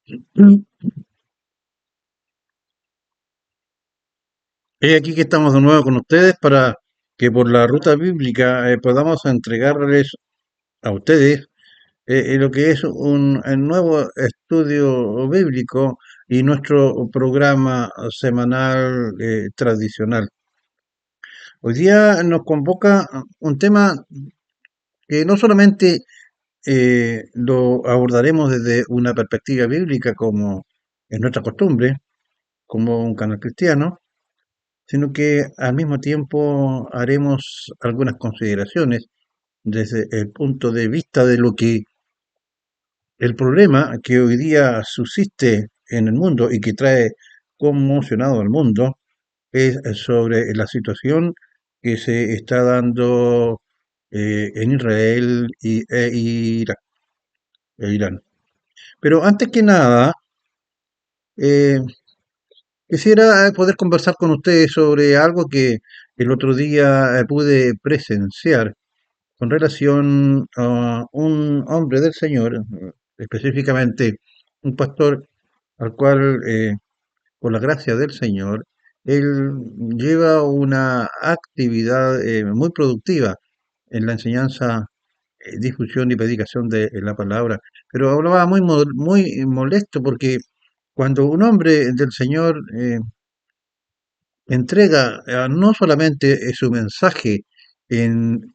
Y aquí que estamos de nuevo con ustedes para que por la ruta bíblica podamos entregarles a ustedes lo que es un el nuevo estudio bíblico y nuestro programa semanal tradicional. Hoy día nos convoca un tema que no solamente lo abordaremos desde una perspectiva bíblica como es nuestra costumbre, como un canal cristiano, sino que al mismo tiempo haremos algunas consideraciones desde el punto de vista de lo que el problema que hoy día subsiste en el mundo y que trae conmocionado al mundo es sobre la situación que se está dando en Israel e Irán. Pero antes que nada, eh, quisiera poder conversar con ustedes sobre algo que el otro día pude presenciar con relación a un hombre del Señor, específicamente un pastor al cual, por la gracia del Señor, él lleva una actividad muy productiva en la enseñanza, difusión y predicación de la palabra. Pero hablaba muy molesto porque cuando un hombre del Señor entrega no solamente su mensaje en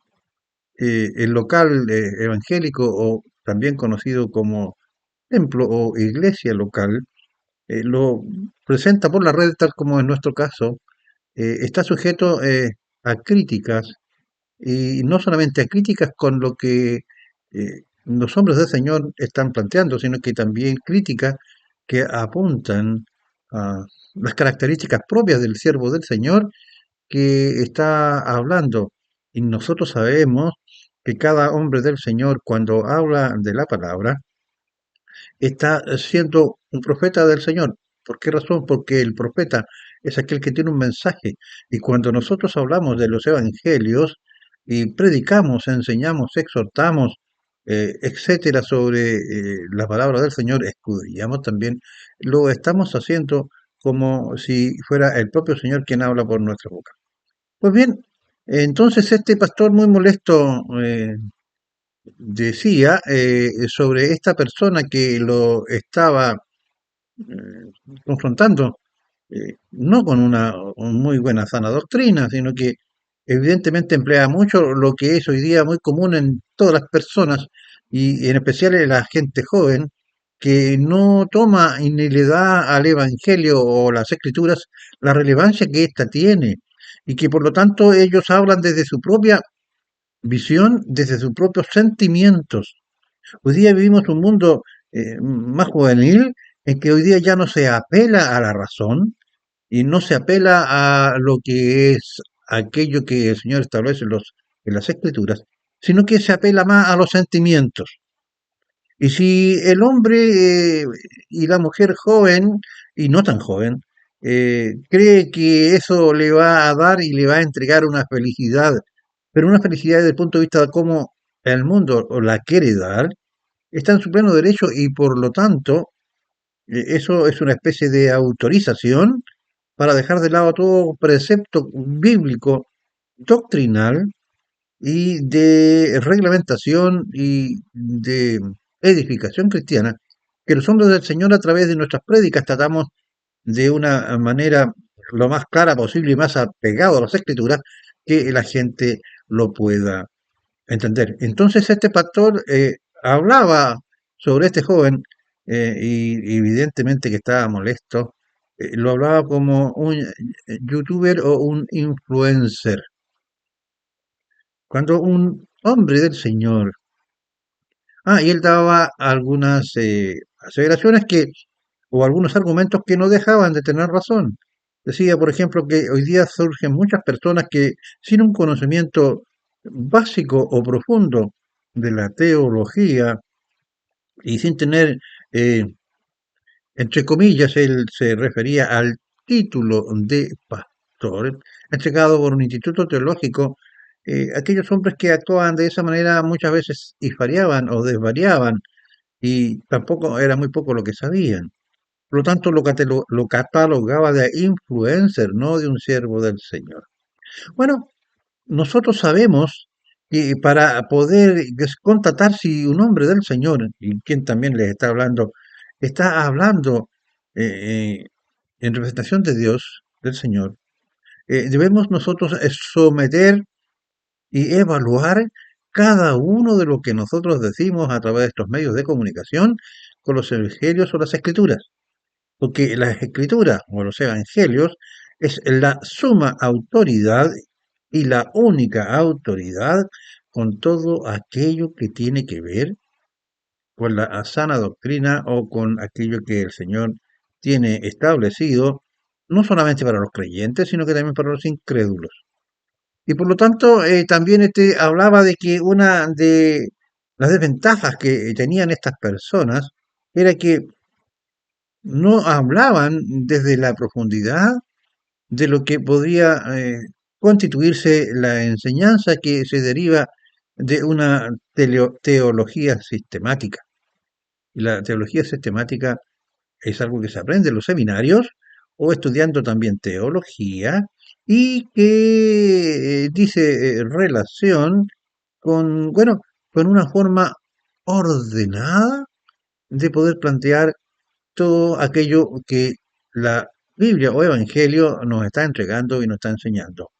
el local evangélico o también conocido como templo o iglesia local, lo presenta por la red tal como en nuestro caso, está sujeto a críticas y no solamente a críticas con lo que los hombres del Señor están planteando, sino que también críticas que apuntan a las características propias del siervo del Señor que está hablando. Y nosotros sabemos que cada hombre del Señor, cuando habla de la palabra, está siendo un profeta del Señor. ¿Por qué razón? Porque el profeta es aquel que tiene un mensaje. Y cuando nosotros hablamos de los evangelios y predicamos, enseñamos, exhortamos, etcétera, sobre la palabra del Señor, escudriñamos también, lo estamos haciendo como si fuera el propio Señor quien habla por nuestra boca. Pues bien, entonces este pastor muy molesto decía sobre esta persona que lo estaba confrontando, no con una muy buena sana doctrina, sino que evidentemente emplea mucho lo que es hoy día muy común en todas las personas y en especial en la gente joven que no toma y ni le da al Evangelio o las Escrituras la relevancia que ésta tiene y que por lo tanto ellos hablan desde su propia visión, desde sus propios sentimientos. Hoy día vivimos un mundo más juvenil en que hoy día ya no se apela a la razón y no se apela a lo que es aquello que el Señor establece en las Escrituras, sino que se apela más a los sentimientos. Y si el hombre y la mujer joven, y no tan joven, cree que eso le va a dar y le va a entregar una felicidad, pero una felicidad desde el punto de vista de cómo el mundo la quiere dar, está en su pleno derecho y por lo tanto eso es una especie de autorización para dejar de lado todo precepto bíblico, doctrinal y de reglamentación y de edificación cristiana, que los hombres del Señor a través de nuestras prédicas tratamos de una manera lo más clara posible y más apegado a las escrituras que la gente lo pueda entender. Entonces este pastor hablaba sobre este joven y evidentemente que estaba molesto, lo hablaba como un youtuber o un influencer. Cuando un hombre del Señor, y él daba algunas aseveraciones o algunos argumentos que no dejaban de tener razón. Decía, por ejemplo, que hoy día surgen muchas personas que sin un conocimiento básico o profundo de la teología y sin tener, eh, entre comillas, él se refería al título de pastor entregado por un instituto teológico, aquellos hombres que actuaban de esa manera muchas veces y variaban o desvariaban y tampoco era muy poco lo que sabían. Por lo tanto, lo catalogaba de influencer, no de un siervo del Señor. Bueno, nosotros sabemos que para poder constatar si un hombre del Señor, y quien también les está hablando eh, en representación de Dios, del Señor, debemos nosotros someter y evaluar cada uno de lo que nosotros decimos a través de estos medios de comunicación con los evangelios o las escrituras. Porque las escrituras o los evangelios es la suma autoridad y la única autoridad con todo aquello que tiene que ver con la sana doctrina o con aquello que el Señor tiene establecido, no solamente para los creyentes, sino que también para los incrédulos. Y por lo tanto, también hablaba de que una de las desventajas que tenían estas personas era que no hablaban desde la profundidad de lo que podría constituirse la enseñanza que se deriva de una teología sistemática. Y la teología sistemática es algo que se aprende en los seminarios o estudiando también teología y que dice relación con, bueno, con una forma ordenada de poder plantear todo aquello que la Biblia o Evangelio nos está entregando y nos está enseñando.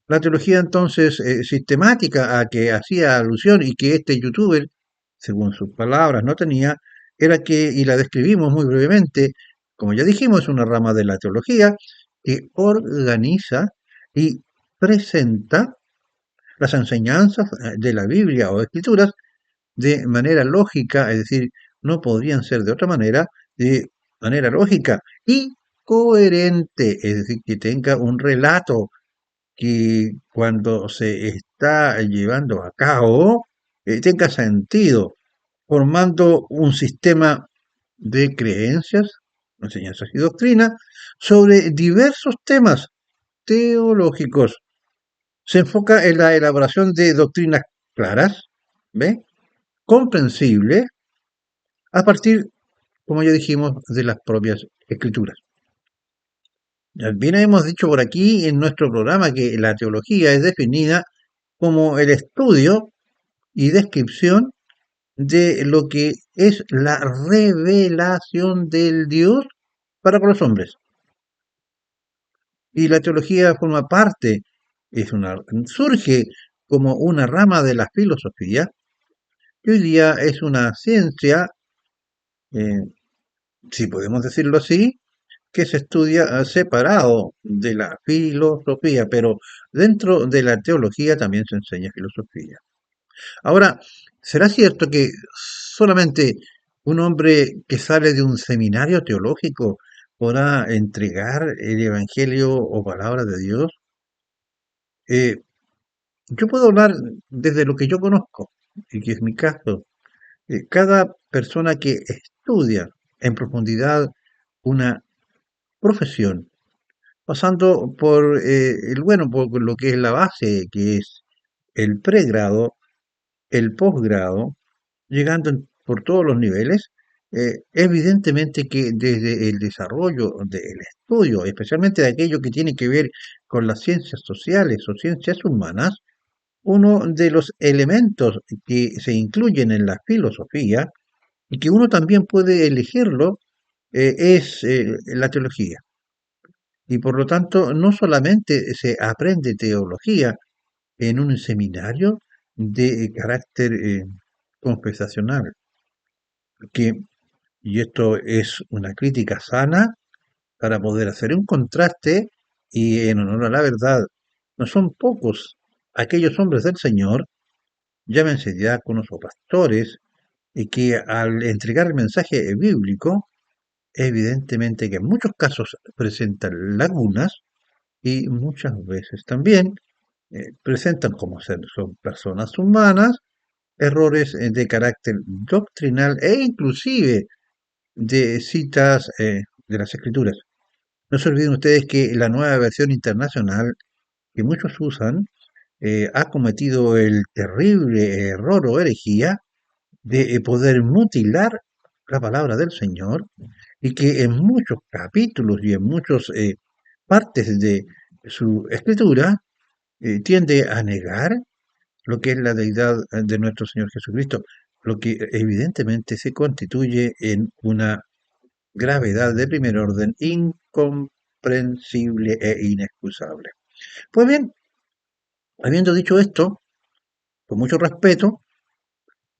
La teología entonces sistemática a que hacía alusión y que este youtuber, según sus palabras, no tenía, era que, y la describimos muy brevemente, como ya dijimos, es una rama de la teología que organiza y presenta las enseñanzas de la Biblia o escrituras de manera lógica, es decir, no podrían ser de otra manera, de manera lógica y coherente, es decir, que tenga un relato que cuando se está llevando a cabo tenga sentido, formando un sistema de creencias, enseñanzas y doctrina sobre diversos temas teológicos. Se enfoca en la elaboración de doctrinas claras, ¿ve? Comprensibles, a partir, como ya dijimos, de las propias escrituras. Bien hemos dicho por aquí en nuestro programa que la teología es definida como el estudio y descripción de lo que es la revelación del Dios para con los hombres. Y la teología forma parte, surge como una rama de la filosofía, que hoy día es una ciencia, eh, si podemos decirlo así, que se estudia separado de la filosofía, pero dentro de la teología también se enseña filosofía. Ahora, ¿será cierto que solamente un hombre que sale de un seminario teológico podrá entregar el Evangelio o palabra de Dios? Eh, yo puedo hablar desde lo que yo conozco, y que es mi caso. Cada persona que estudia en profundidad una profesión, pasando por por lo que es la base, que es el pregrado, el posgrado, por todos los niveles, evidentemente que desde el desarrollo del estudio, especialmente de aquello que tiene que ver con las ciencias sociales o ciencias humanas, uno de los elementos que se incluyen en la filosofía y que uno también puede elegirlo es la teología. Y por lo tanto, no solamente se aprende teología en un seminario de carácter confesacional, que, y esto es una crítica sana para poder hacer un contraste y en honor a la verdad, no son pocos aquellos hombres del Señor, llámense diáconos o pastores, y que al entregar el mensaje bíblico, evidentemente que en muchos casos presentan lagunas y muchas veces también presentan como son personas humanas errores de carácter doctrinal e inclusive de citas de las escrituras. No se olviden ustedes que la nueva versión internacional que muchos usan ha cometido el terrible error o herejía de poder mutilar la palabra del Señor y que en muchos capítulos y en muchas partes de su escritura tiende a negar lo que es la deidad de nuestro Señor Jesucristo, lo que evidentemente se constituye en una gravedad de primer orden incomprensible e inexcusable. Pues bien, habiendo dicho esto, con mucho respeto,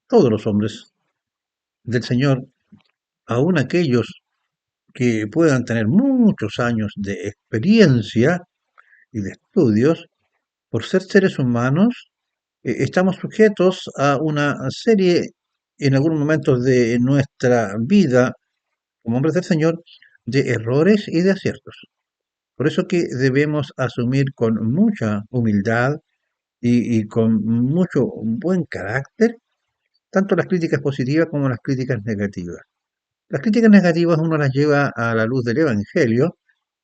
todos los hombres del Señor, aun aquellos que puedan tener muchos años de experiencia y de estudios, por ser seres humanos, estamos sujetos a una serie, en algunos momentos de nuestra vida como hombres del Señor, de errores y de aciertos. Por eso que debemos asumir con mucha humildad y con mucho buen carácter tanto las críticas positivas como las críticas negativas. Las críticas negativas uno las lleva a la luz del Evangelio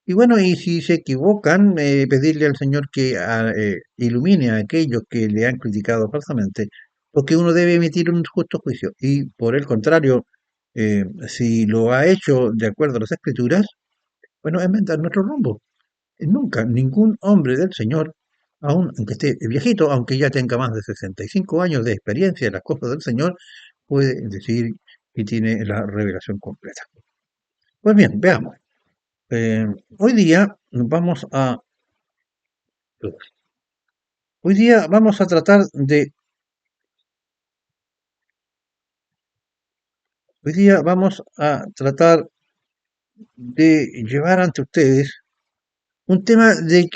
y bueno, y si se equivocan, pedirle al Señor que ilumine a aquellos que le han criticado falsamente, porque uno debe emitir un justo juicio. Y por el contrario, si lo ha hecho de acuerdo a las Escrituras, bueno, enmendar nuestro rumbo. Nunca, ningún hombre del Señor, aun aunque esté viejito, aunque ya tenga más de 65 años de experiencia en las cosas del Señor, puede decir que tiene la revelación completa. Pues bien, veamos. Eh, hoy día vamos a hoy día vamos a tratar de hoy día vamos a tratar de llevar ante ustedes un tema de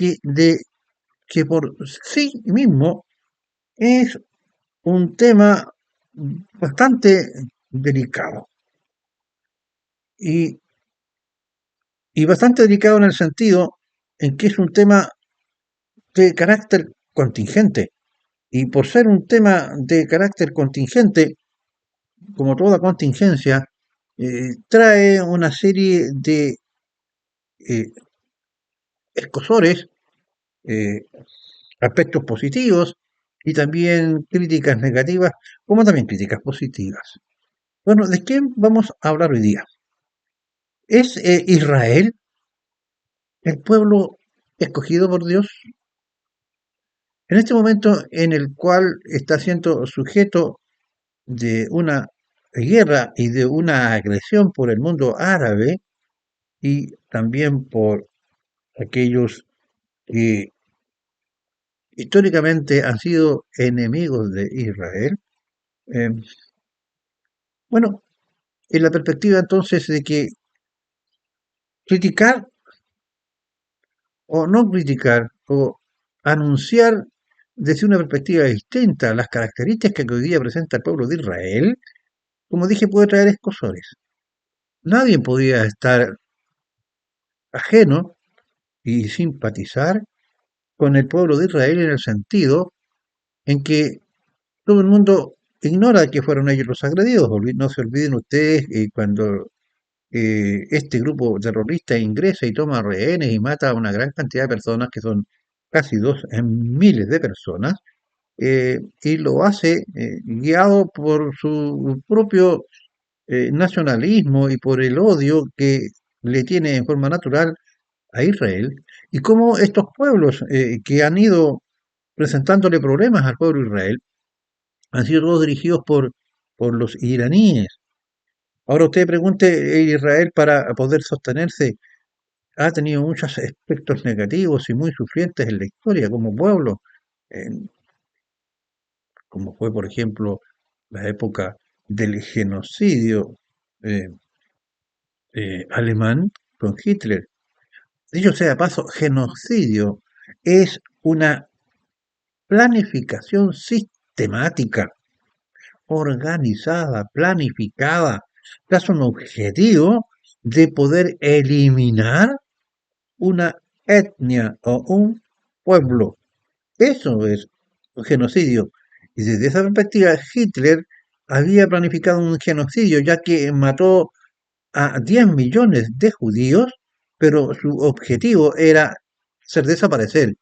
que por sí mismo es un tema bastante delicado y, y bastante delicado en el sentido en que es un tema de carácter contingente. Y por ser un tema de carácter contingente, como toda contingencia, trae una serie de eh, escosores, eh, aspectos positivos y también críticas negativas, como también críticas positivas. Bueno, ¿de qué vamos a hablar hoy día? ¿Es Israel el pueblo escogido por Dios? En este momento en el cual está siendo sujeto de una guerra y de una agresión por el mundo árabe y también por aquellos que históricamente han sido enemigos de Israel. Eh, bueno, en la perspectiva entonces de que criticar o no criticar o anunciar desde una perspectiva distinta las características que hoy día presenta el pueblo de Israel, como dije, puede traer escosores. Nadie podía estar ajeno y simpatizar con el pueblo de Israel en el sentido en que todo el mundo ignora que fueron ellos los agredidos. No se olviden ustedes cuando este grupo terrorista ingresa y toma rehenes y mata a una gran cantidad de personas, que son casi dos miles de personas, y lo hace guiado por su propio nacionalismo y por el odio que le tiene en forma natural a Israel, y cómo estos pueblos que han ido presentándole problemas al pueblo de Israel han sido todos dirigidos por los iraníes. Ahora usted pregunte, Israel para poder sostenerse ha tenido muchos aspectos negativos y muy sufrientes en la historia como pueblo, eh, como fue por ejemplo la época del genocidio eh, alemán con Hitler. Dicho sea de paso, genocidio es una planificación sistemática, organizada, planificada, tras un objetivo de poder eliminar una etnia o un pueblo. Eso es un genocidio. Y desde esa perspectiva, Hitler había planificado un genocidio, ya que mató a 10 millones de judíos, pero su objetivo era hacer desaparecer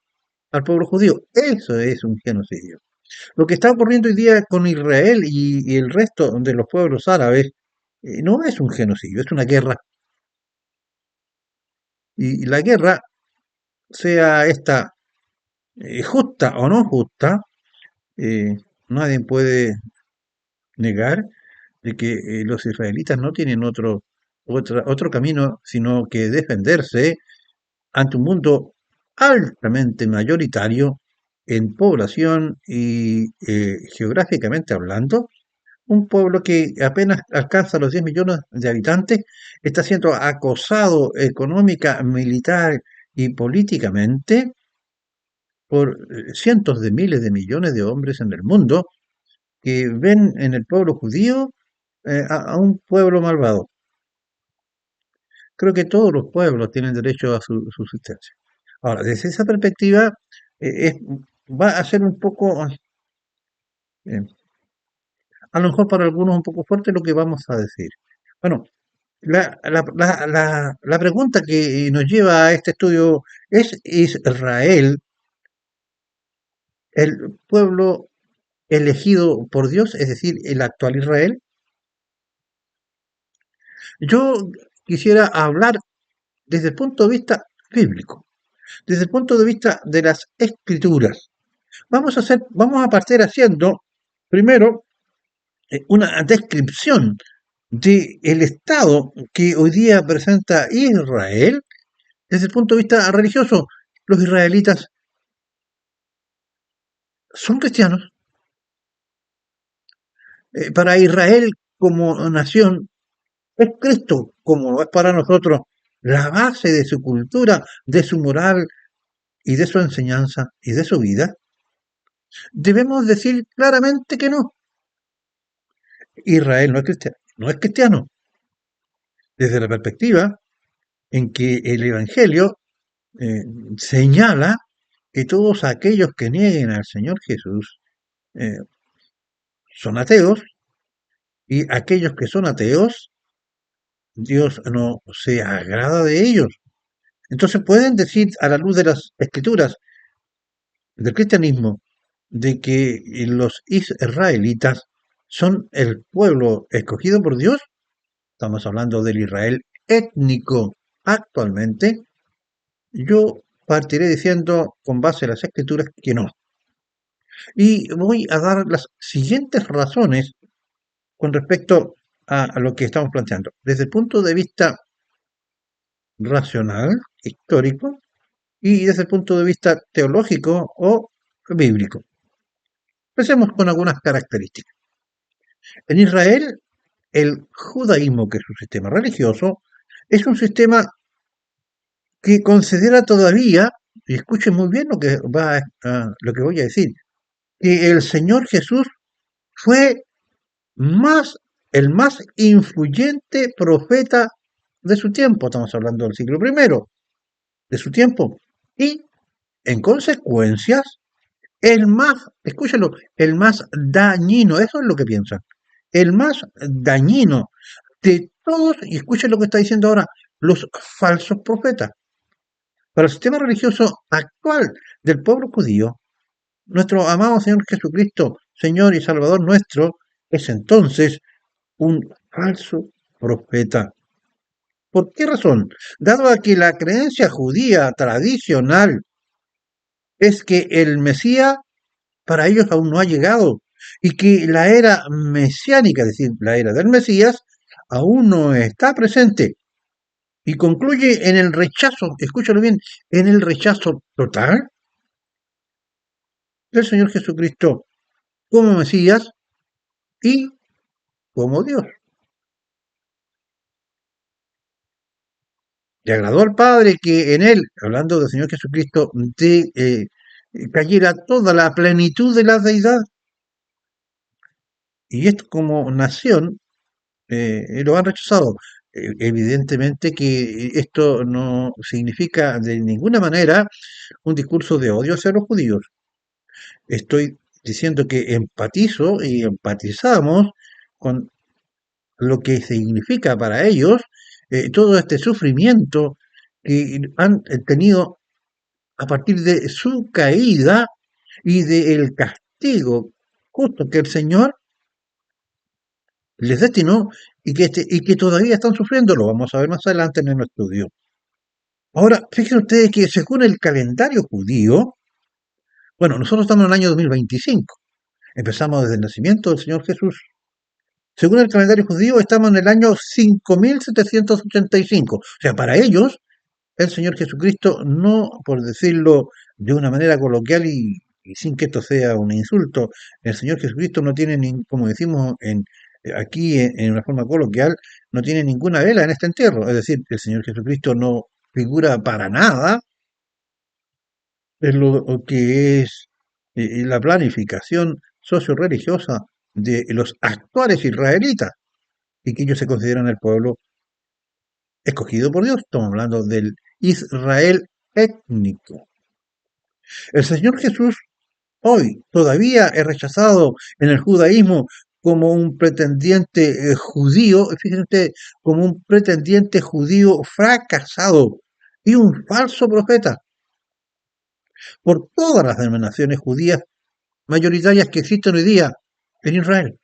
al pueblo judío. Eso es un genocidio. Lo que está ocurriendo hoy día con Israel y el resto de los pueblos árabes no es un genocidio, es una guerra. Y la guerra, sea esta justa o no justa, eh, nadie puede negar de que los israelitas no tienen otro camino sino que defenderse ante un mundo altamente mayoritario en población y geográficamente hablando, un pueblo que apenas alcanza los 10 millones de habitantes está siendo acosado económica, militar y políticamente por cientos de miles de millones de hombres en el mundo que ven en el pueblo judío a un pueblo malvado. Creo que todos los pueblos tienen derecho a su subsistencia. Ahora, desde esa perspectiva, va a ser un poco, eh, a lo mejor para algunos un poco fuerte lo que vamos a decir. Bueno, la pregunta que nos lleva a este estudio ¿es Israel el pueblo elegido por Dios, es decir, el actual Israel? Yo quisiera hablar desde el punto de vista bíblico, desde el punto de vista de las escrituras. Vamos a partir haciendo primero una descripción del estado que hoy día presenta Israel desde el punto de vista religioso. Los israelitas son cristianos. Para Israel como nación es Cristo, como lo es para nosotros, la base de su cultura, de su moral y de su enseñanza y de su vida. Debemos decir claramente que no. Israel no es cristiano. No es cristiano. Desde la perspectiva en que el Evangelio eh, señala que todos aquellos que nieguen al Señor Jesús eh, son ateos y aquellos que son ateos, Dios no se agrada de ellos. Entonces pueden decir a la luz de las escrituras del cristianismo de que los israelitas son el pueblo escogido por Dios. Estamos hablando del Israel étnico actualmente. Yo partiré diciendo con base en las escrituras que no. Y voy a dar las siguientes razones con respecto a lo que estamos planteando. Desde el punto de vista racional, histórico, y desde el punto de vista teológico o bíblico. Empecemos con algunas características. En Israel, el judaísmo, que es un sistema religioso, es un sistema que considera todavía, y escuchen muy bien lo que voy a decir, que el Señor Jesús fue más, el más influyente profeta de su tiempo. Estamos hablando del siglo primero de su tiempo. Y, en consecuencias, el más, escúchalo, el más dañino, eso es lo que piensan, el más dañino de todos, y escuchen lo que está diciendo ahora, los falsos profetas. Para el sistema religioso actual del pueblo judío, nuestro amado Señor Jesucristo, Señor y Salvador nuestro, es entonces un falso profeta. ¿Por qué razón? Dado a que la creencia judía tradicional es que el Mesías para ellos aún no ha llegado y que la era mesiánica, es decir, la era del Mesías, aún no está presente y concluye en el rechazo, escúchalo bien, en el rechazo total del Señor Jesucristo como Mesías y como Dios. Le agradó al Padre que en él, hablando del Señor Jesucristo, cayera toda la plenitud de la deidad. Y esto como nación lo han rechazado. Evidentemente que esto no significa de ninguna manera un discurso de odio hacia los judíos. Estoy diciendo que empatizo y empatizamos con lo que significa para ellos todo este sufrimiento que han tenido a partir de su caída y del castigo castigo justo que el Señor les destinó y que todavía están sufriendo. Lo vamos a ver más adelante en nuestro estudio. Ahora, fíjense ustedes que según el calendario judío, bueno, nosotros estamos en el año 2025. Empezamos desde el nacimiento del Señor Jesús. Según el calendario judío, estamos en el año 5785. O sea, para ellos, el Señor Jesucristo no, por decirlo de una manera coloquial y sin que esto sea un insulto, el Señor Jesucristo no tiene, como decimos aquí en una forma coloquial, no tiene ninguna vela en este entierro. Es decir, el Señor Jesucristo no figura para nada en lo que es la planificación socio-religiosa de los actuales israelitas y que ellos se consideran el pueblo escogido por Dios. Estamos hablando del Israel étnico. El Señor Jesús hoy todavía es rechazado en el judaísmo como un pretendiente judío, fíjense usted, como un pretendiente judío fracasado y un falso profeta por todas las denominaciones judías mayoritarias que existen hoy día en Israel.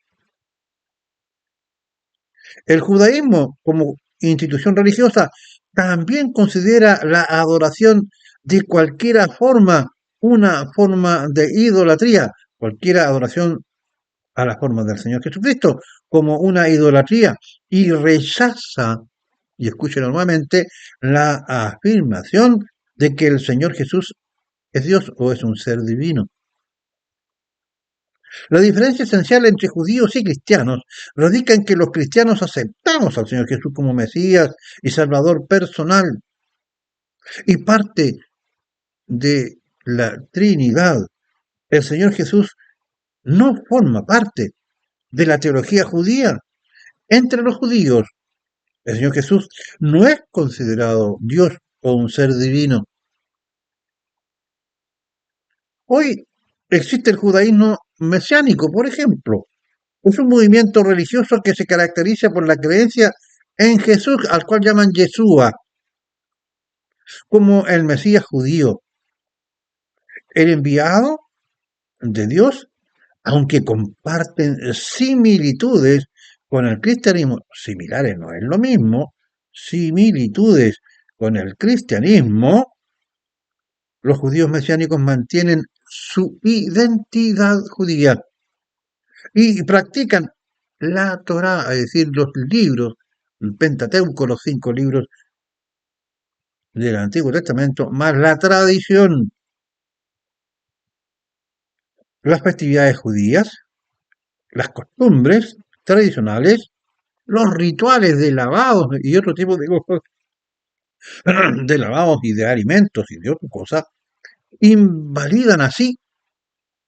El judaísmo, como institución religiosa, también considera la adoración de cualquier forma una forma de idolatría, cualquier adoración a la forma del Señor Jesucristo como una idolatría y rechaza, y escuche nuevamente, la afirmación de que el Señor Jesús es Dios o es un ser divino. La diferencia esencial entre judíos y cristianos radica en que los cristianos aceptamos al Señor Jesús como Mesías y Salvador personal y parte de la Trinidad. El Señor Jesús no forma parte de la teología judía. Entre los judíos, el Señor Jesús no es considerado Dios o un ser divino. Hoy existe el judaísmo mesiánico, por ejemplo. Es un movimiento religioso que se caracteriza por la creencia en Jesús, al cual llaman Yeshua, como el Mesías judío, el enviado de Dios, aunque comparten similitudes con el cristianismo, similares no es lo mismo, similitudes con el cristianismo, los judíos mesiánicos mantienen su identidad judía y practican la Torá, es decir, los libros, el Pentateuco, los 5 libros del Antiguo Testamento, más la tradición, las festividades judías, las costumbres tradicionales, los rituales de lavados y otro tipo de cosas, de lavados y de alimentos y de otras cosas, invalidan así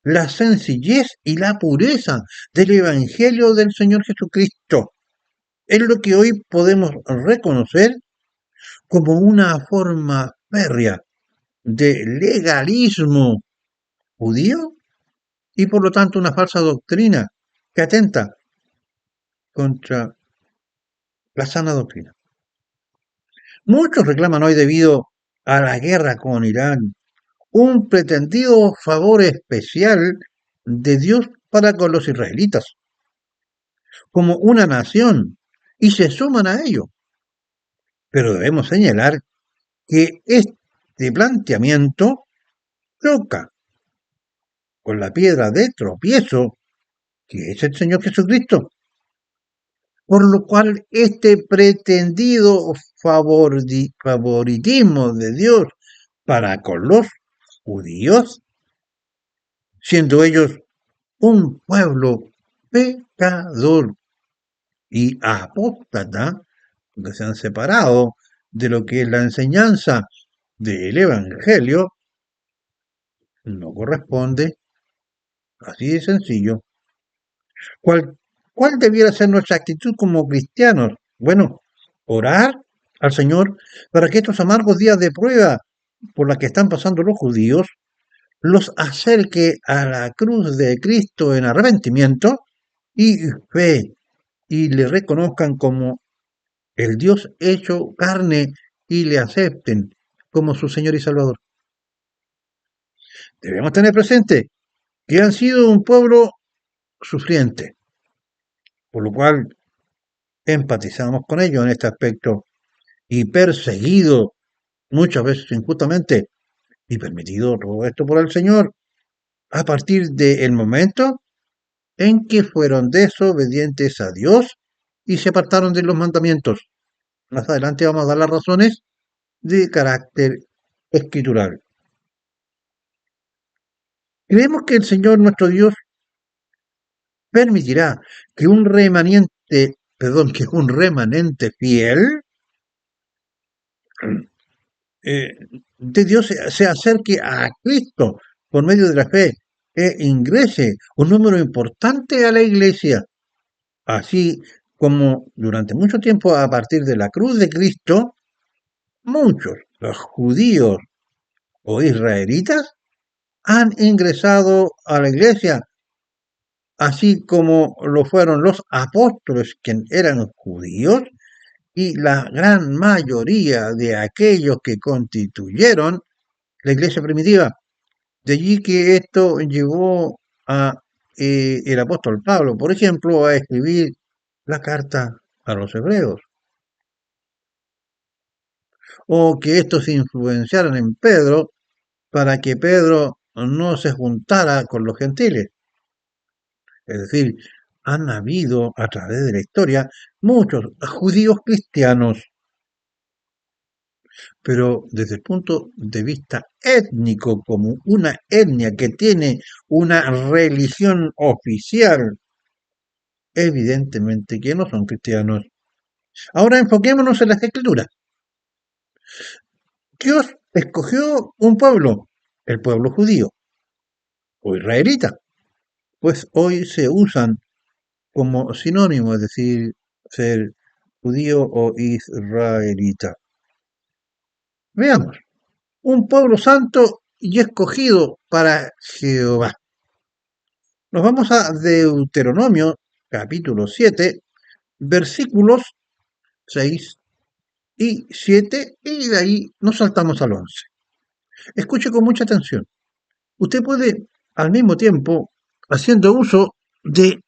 la sencillez y la pureza del Evangelio del Señor Jesucristo. Es lo que hoy podemos reconocer como una forma férrea de legalismo judío y por lo tanto una falsa doctrina que atenta contra la sana doctrina. Muchos reclaman hoy debido a la guerra con Irán un pretendido favor especial de Dios para con los israelitas, como una nación, y se suman a ello. Pero debemos señalar que este planteamiento choca con la piedra de tropiezo que es el Señor Jesucristo, por lo cual este pretendido favoritismo de Dios para con los judíos, siendo ellos un pueblo pecador y apóstata, que se han separado de lo que es la enseñanza del Evangelio, no corresponde, así de sencillo. ¿Cuál, cuál debiera ser nuestra actitud como cristianos? Bueno, orar al Señor para que estos amargos días de prueba por las que están pasando los judíos los acerque a la cruz de Cristo en arrepentimiento y fe y le reconozcan como el Dios hecho carne y le acepten como su Señor y Salvador. Debemos tener presente que han sido un pueblo sufriente, por lo cual empatizamos con ellos en este aspecto y perseguido muchas veces injustamente y permitido todo esto por el Señor a partir del momento en que fueron desobedientes a Dios y se apartaron de los mandamientos. Más adelante vamos a dar las razones de carácter escritural. Creemos que el Señor nuestro Dios permitirá que que un remanente fiel eh, de Dios se acerque a Cristo por medio de la fe e ingrese un número importante a la iglesia, así como durante mucho tiempo a partir de la cruz de Cristo, muchos, los judíos o israelitas, han ingresado a la iglesia, así como lo fueron los apóstoles que eran judíos y la gran mayoría de aquellos que constituyeron la iglesia primitiva. De allí que esto llevó a el apóstol Pablo, por ejemplo, a escribir la carta a los hebreos, o que estos influenciaran en Pedro para que Pedro no se juntara con los gentiles. Es decir, han habido a través de la historia muchos judíos cristianos, pero desde el punto de vista étnico, como una etnia que tiene una religión oficial, evidentemente que no son cristianos. Ahora enfoquémonos en las escrituras. Dios escogió un pueblo, el pueblo judío o israelita, pues hoy se usan como sinónimo, es decir, ser judío o israelita. Veamos, un pueblo santo y escogido para Jehová. Nos vamos a Deuteronomio, capítulo 7, versículos 6 y 7, y de ahí nos saltamos al 11. Escuche con mucha atención. Usted puede, al mismo tiempo, haciendo uso de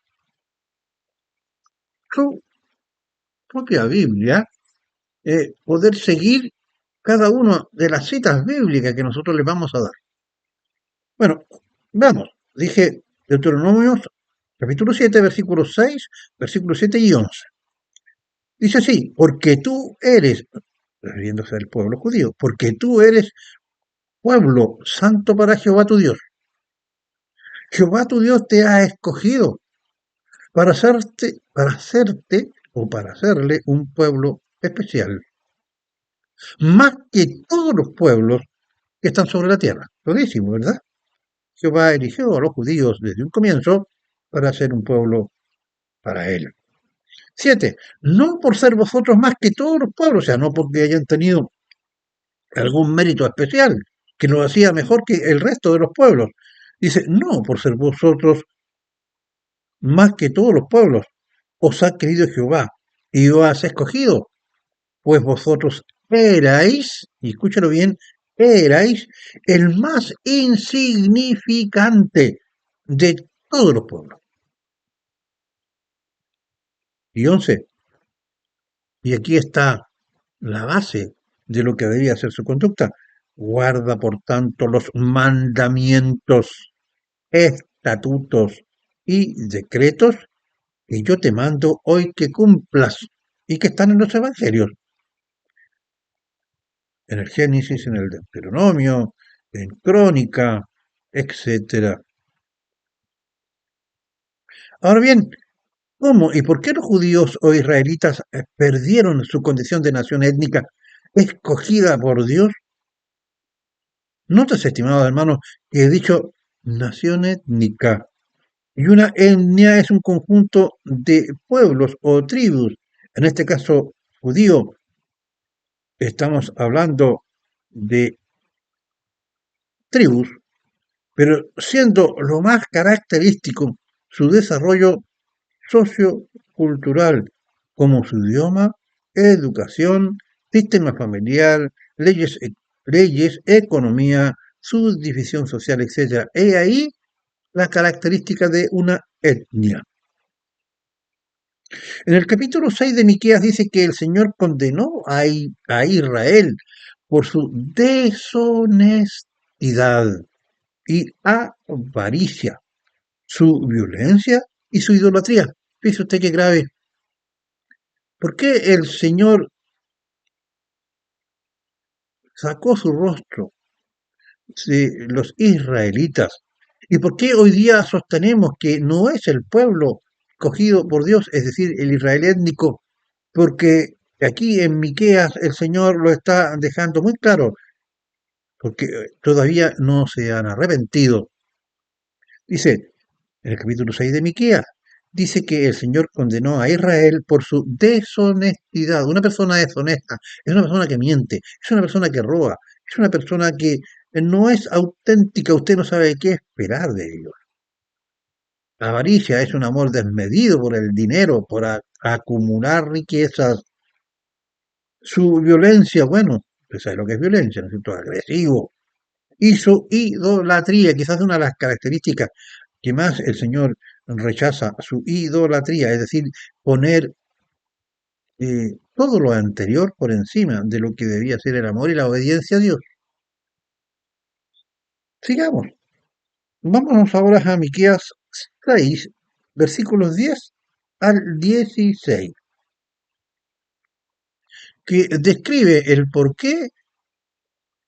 su propia Biblia, poder seguir cada una de las citas bíblicas que nosotros les vamos a dar. Bueno, vamos, dije Deuteronomio capítulo 7, versículos 6, versículos 7 y 11. Dice así, porque tú eres, refiriéndose al pueblo judío, porque tú eres pueblo santo para Jehová tu Dios. Jehová tu Dios te ha escogido para hacerte o para hacerle un pueblo especial, más que todos los pueblos que están sobre la tierra. Lo decimos, ¿verdad? Jehová eligió a los judíos desde un comienzo para ser un pueblo para él. 7. No por ser vosotros más que todos los pueblos, o sea, no porque hayan tenido algún mérito especial que lo hacía mejor que el resto de los pueblos. Dice, no por ser vosotros más que todos los pueblos, os ha querido Jehová y os has escogido, pues vosotros erais, y escúchalo bien, erais el más insignificante de todos los pueblos. Y 11. Y aquí está la base de lo que debía ser su conducta. Guarda, por tanto, los mandamientos, estatutos y decretos que yo te mando hoy que cumplas y que están en los evangelios, en el Génesis, en el Deuteronomio, en Crónica, etcétera. Ahora bien, ¿cómo y por qué los judíos o israelitas perdieron su condición de nación étnica escogida por Dios? Notas, estimados hermanos, que he dicho nación étnica. Y una etnia es un conjunto de pueblos o tribus. En este caso, judío, estamos hablando de tribus, pero siendo lo más característico su desarrollo sociocultural, como su idioma, educación, sistema familiar, leyes, economía, subdivisión social, etc. He ahí la característica de una etnia. En el capítulo 6 de Miqueas dice que el Señor condenó a Israel por su deshonestidad y avaricia, su violencia y su idolatría. Fíjese usted qué grave. ¿Por qué el Señor sacó su rostro de los israelitas? ¿Y por qué hoy día sostenemos que no es el pueblo escogido por Dios, es decir, el Israel étnico? Porque aquí en Miqueas el Señor lo está dejando muy claro, porque todavía no se han arrepentido. Dice, en el capítulo 6 de Miqueas, dice que el Señor condenó a Israel por su deshonestidad. Una persona deshonesta es una persona que miente, es una persona que roba, es una persona que no es auténtica, usted no sabe qué esperar de ellos. La avaricia es un amor desmedido por el dinero, por acumular riquezas. Su violencia, bueno, usted sabe lo que es violencia, ¿no es cierto? Agresivo. Y su idolatría, quizás una de las características que más el Señor rechaza, su idolatría, es decir, poner todo lo anterior por encima de lo que debía ser el amor y la obediencia a Dios. Sigamos. Vámonos ahora a Miqueas 6, versículos 10 al 16, que describe el por qué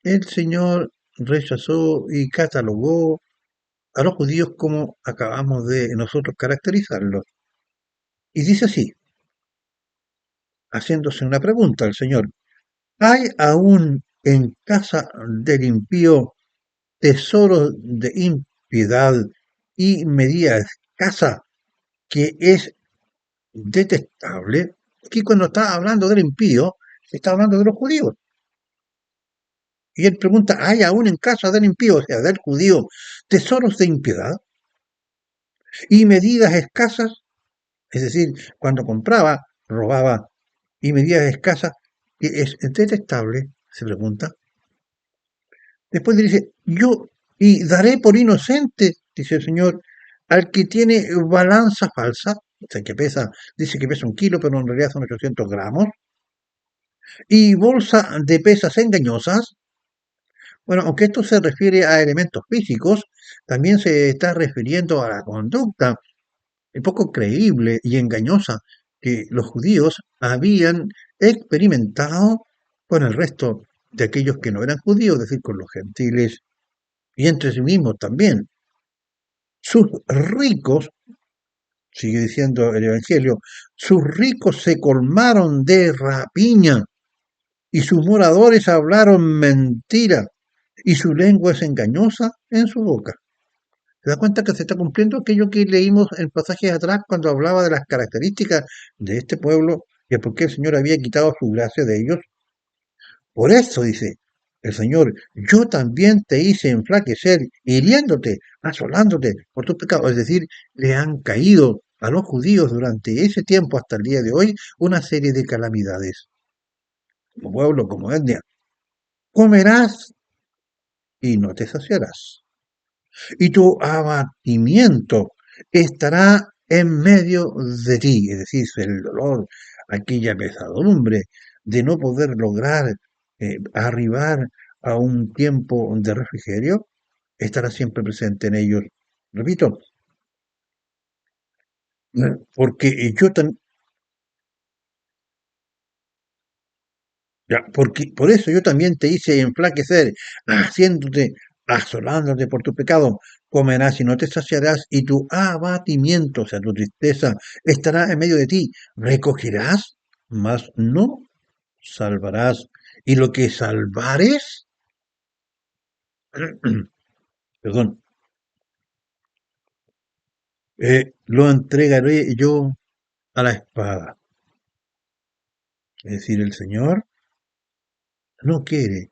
el Señor rechazó y catalogó a los judíos como acabamos de nosotros caracterizarlos. Y dice así, haciéndose una pregunta al Señor, ¿hay aún en casa del impío tesoros de impiedad y medida escasa que es detestable? Aquí cuando está hablando del impío, está hablando de los judíos. Y él pregunta, ¿hay aún en casa del impío, o sea, del judío, tesoros de impiedad y medidas escasas? Es decir, cuando compraba, robaba y medidas escasas, que es detestable, se pregunta. Después dice, yo y daré por inocente, dice el Señor, al que tiene balanza falsa, o sea, que pesa, dice que pesa 1 kilo, pero en realidad son 800 gramos, y bolsa de pesas engañosas. Bueno, aunque esto se refiere a elementos físicos, también se está refiriendo a la conducta poco creíble y engañosa que los judíos habían experimentado con el resto de aquellos que no eran judíos, es decir, con los gentiles y entre sí mismos también. Sus ricos, sigue diciendo el Evangelio, sus ricos se colmaron de rapiña y sus moradores hablaron mentira y su lengua es engañosa en su boca. ¿Se da cuenta que se está cumpliendo aquello que leímos en pasajes atrás cuando hablaba de las características de este pueblo y por qué el Señor había quitado su gracia de ellos? Por eso dice el Señor, yo también te hice enflaquecer, hiriéndote, asolándote por tus pecados. Es decir, le han caído a los judíos durante ese tiempo hasta el día de hoy una serie de calamidades, como pueblo, como etnia. Comerás y no te saciarás, y tu abatimiento estará en medio de ti, es decir, el dolor, aquella pesadumbre de no poder lograr arribar a un tiempo de refrigerio, estará siempre presente en ellos. Repito, porque yo porque por eso yo también te hice enflaquecer, haciéndote, asolándote por tu pecado, comerás y no te saciarás, y tu abatimiento, o sea, tu tristeza, estará en medio de ti. Recogerás, mas no salvarás. Y lo que salvares, perdón, lo entregaré yo a la espada. Es decir, el Señor no quiere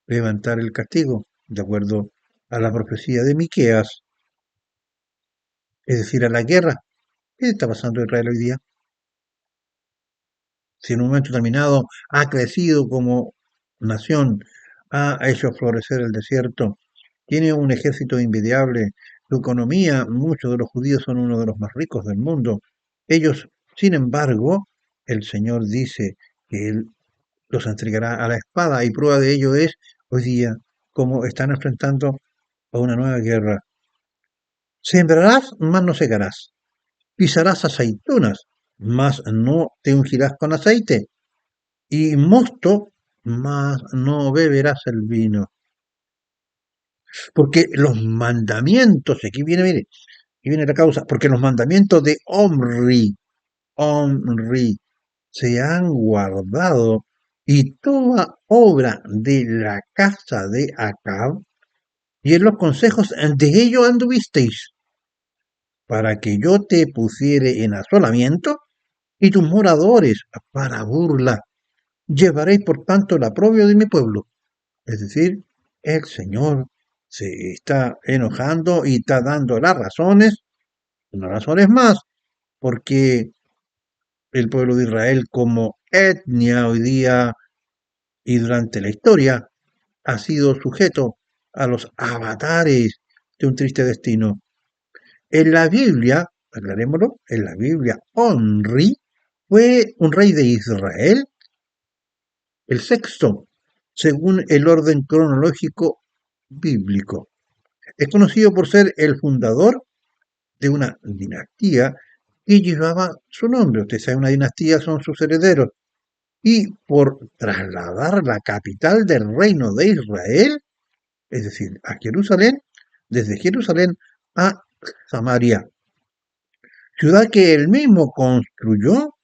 levantar el castigo, de acuerdo a la profecía de Miqueas, es decir, a la guerra. ¿Qué está pasando en Israel hoy día? Si en un momento determinado ha crecido como nación, ha hecho florecer el desierto, tiene un ejército invidiable, su economía, muchos de los judíos son uno de los más ricos del mundo. Ellos, sin embargo, el Señor dice que Él los entregará a la espada y prueba de ello es hoy día como están enfrentando a una nueva guerra. Sembrarás, mas no segarás. Pisarás aceitunas, mas no te ungirás con aceite. Y mosto, mas no beberás el vino. Porque los mandamientos, aquí viene, mire, aquí viene la causa, porque los mandamientos de Omri, se han guardado y toda obra de la casa de Acab, y en los consejos de ellos anduvisteis, para que yo te pusiere en asolamiento y tus moradores para burla. Llevaréis por tanto el aprobio de mi pueblo. Es decir, el Señor se está enojando y está dando las razones, unas razones más, porque el pueblo de Israel como etnia hoy día y durante la historia ha sido sujeto a los avatares de un triste destino. En la Biblia, aclarémoslo, en la Biblia, Onri fue un rey de Israel, el sexto, según el orden cronológico bíblico. Es conocido por ser el fundador de una dinastía que llevaba su nombre. Usted sabe, una dinastía son sus herederos. Y por trasladar la capital del reino de Israel, es decir, a Jerusalén, desde Jerusalén a Samaria, ciudad que él mismo construyó,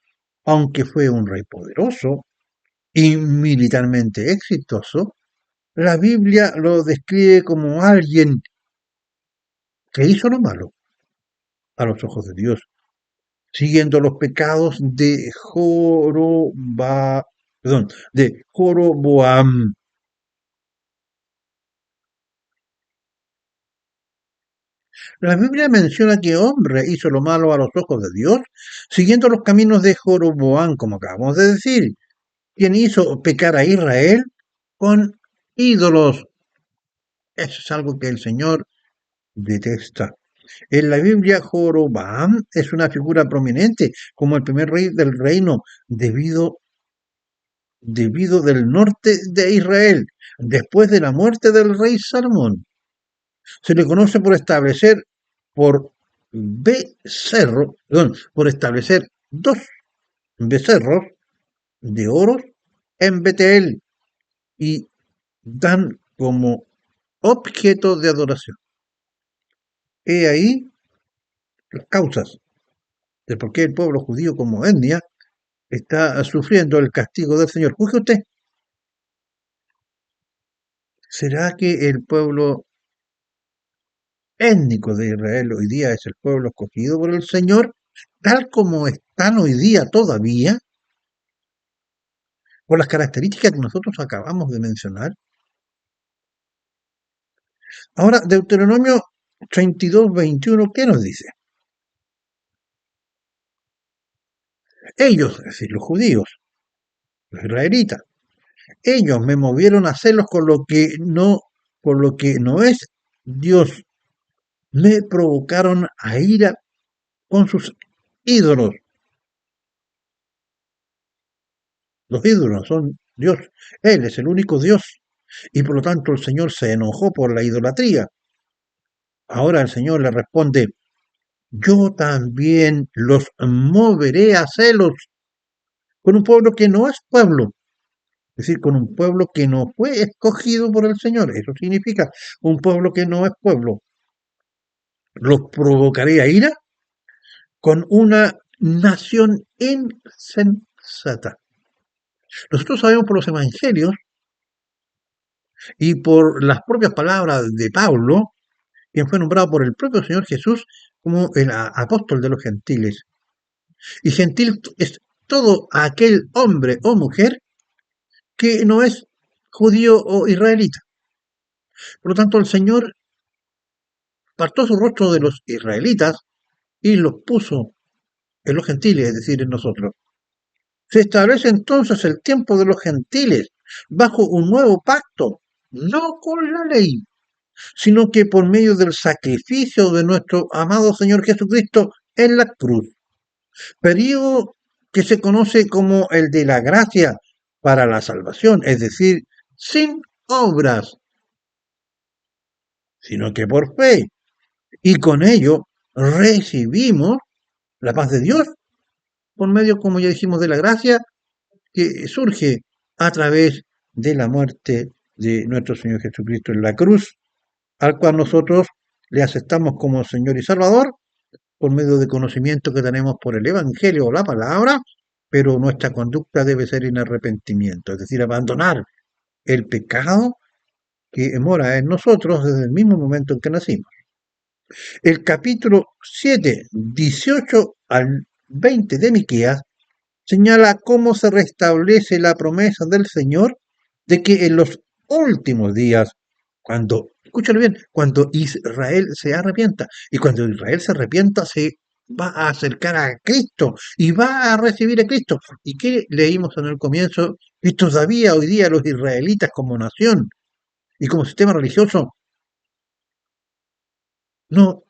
aunque fue un rey poderoso y militarmente exitoso, la Biblia lo describe como alguien que hizo lo malo a los ojos de Dios, siguiendo los pecados de Joroboam. La Biblia menciona que hombre hizo lo malo a los ojos de Dios, siguiendo los caminos de Joroboam, como acabamos de decir, quien hizo pecar a Israel con ídolos. Eso es algo que el Señor detesta. En la Biblia, Joroboam es una figura prominente como el primer rey del reino debido del norte de Israel, después de la muerte del rey Salomón. Se le conoce por por establecer dos becerros de oro en Betel y dan como objeto de adoración. He ahí las causas de por qué el pueblo judío como etnia está sufriendo el castigo del Señor. Juzgue usted, ¿será que el pueblo étnico de Israel hoy día es el pueblo escogido por el Señor, tal como están hoy día todavía, por las características que nosotros acabamos de mencionar? Ahora, Deuteronomio 32:21, ¿qué nos dice? Ellos, es decir, los judíos, los israelitas, ellos me movieron a celos con lo que no es Dios. Me provocaron a ira con sus ídolos. Los ídolos son Dios. Él es el único Dios. Y por lo tanto el Señor se enojó por la idolatría. Ahora el Señor le responde, yo también los moveré a celos con un pueblo que no es pueblo. Es decir, con un pueblo que no fue escogido por el Señor. Eso significa un pueblo que no es pueblo. Los provocaré a ira con una nación insensata. Nosotros sabemos por los evangelios y por las propias palabras de Pablo, quien fue nombrado por el propio Señor Jesús como el apóstol de los gentiles. Y gentil es todo aquel hombre o mujer que no es judío o israelita. Por lo tanto, el Señor apartó su rostro de los israelitas y los puso en los gentiles, es decir, en nosotros. Se establece entonces el tiempo de los gentiles bajo un nuevo pacto, no con la ley, sino que por medio del sacrificio de nuestro amado Señor Jesucristo en la cruz. Periodo que se conoce como el de la gracia para la salvación, es decir, sin obras, sino que por fe. Y con ello recibimos la paz de Dios por medio, como ya dijimos, de la gracia que surge a través de la muerte de nuestro Señor Jesucristo en la cruz, al cual nosotros le aceptamos como Señor y Salvador por medio de conocimiento que tenemos por el Evangelio o la palabra, pero nuestra conducta debe ser en arrepentimiento, es decir, abandonar el pecado que mora en nosotros desde el mismo momento en que nacimos. El capítulo 7, 18 al 20 de Miqueas señala cómo se restablece la promesa del Señor de que en los últimos días, cuando, escúchalo bien, cuando Israel se arrepienta, y cuando Israel se arrepienta se va a acercar a Cristo y va a recibir a Cristo. ¿Y qué leímos en el comienzo? Y todavía hoy día los israelitas como nación y como sistema religioso no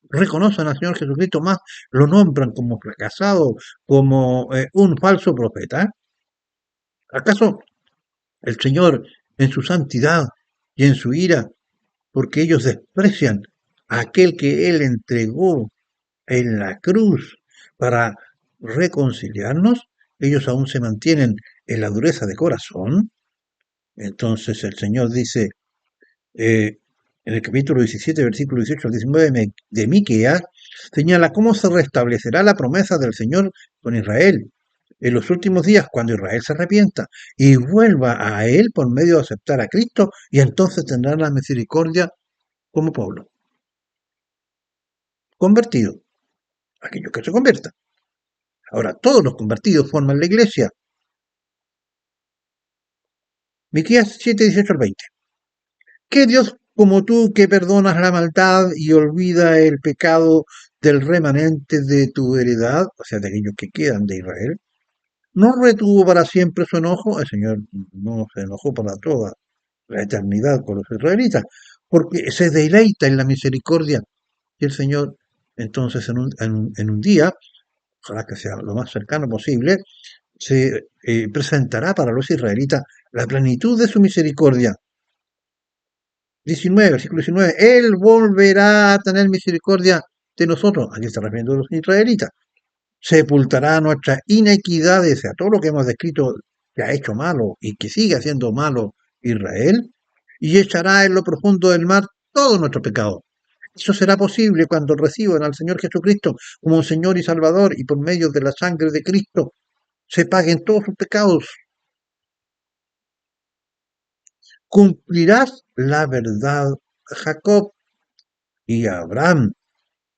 reconocen al Señor Jesucristo, más lo nombran como fracasado, como un falso profeta. ¿Acaso el Señor en su santidad y en su ira, porque ellos desprecian a aquel que Él entregó en la cruz para reconciliarnos, ellos aún se mantienen en la dureza de corazón? Entonces el Señor dice en el capítulo 17, versículo 18 al 19 de Miqueas, señala cómo se restablecerá la promesa del Señor con Israel en los últimos días, cuando Israel se arrepienta y vuelva a Él por medio de aceptar a Cristo, y entonces tendrá la misericordia como pueblo convertido, aquellos que se conviertan. Ahora, todos los convertidos forman la iglesia. Miqueas 7, 18 al 20. ¿Qué Dios como tú que perdonas la maldad y olvida el pecado del remanente de tu heredad, o sea, de aquellos que quedan de Israel? ¿No retuvo para siempre su enojo? El Señor no se enojó para toda la eternidad con los israelitas, porque se deleita en la misericordia. Y el Señor, entonces, en un día, ojalá que sea lo más cercano posible, se presentará para los israelitas la plenitud de su misericordia. 19, versículo 19, Él volverá a tener misericordia de nosotros, aquí está refiriendo a los israelitas, sepultará nuestras inequidades, o sea, todo lo que hemos descrito que ha hecho malo y que sigue haciendo malo Israel, y echará en lo profundo del mar todo nuestro pecado. Eso será posible cuando reciban al Señor Jesucristo como Señor y Salvador, y por medio de la sangre de Cristo se paguen todos sus pecados. Cumplirás la verdad a Jacob y a Abraham,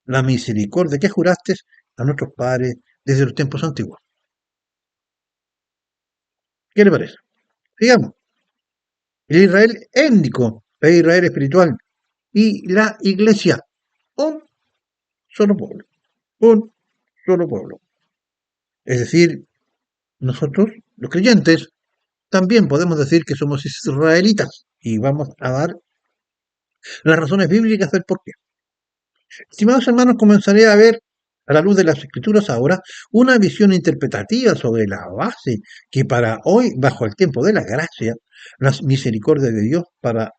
la misericordia que juraste a nuestros padres desde los tiempos antiguos. ¿Qué le parece? Sigamos. El Israel étnico, el Israel espiritual y la iglesia, un solo pueblo, un solo pueblo. Es decir, nosotros, los creyentes, también podemos decir que somos israelitas, y vamos a dar las razones bíblicas del porqué. Estimados hermanos, comenzaré a ver, a la luz de las escrituras ahora, una visión interpretativa sobre la base que para hoy, bajo el tiempo de la gracia, la misericordia de Dios para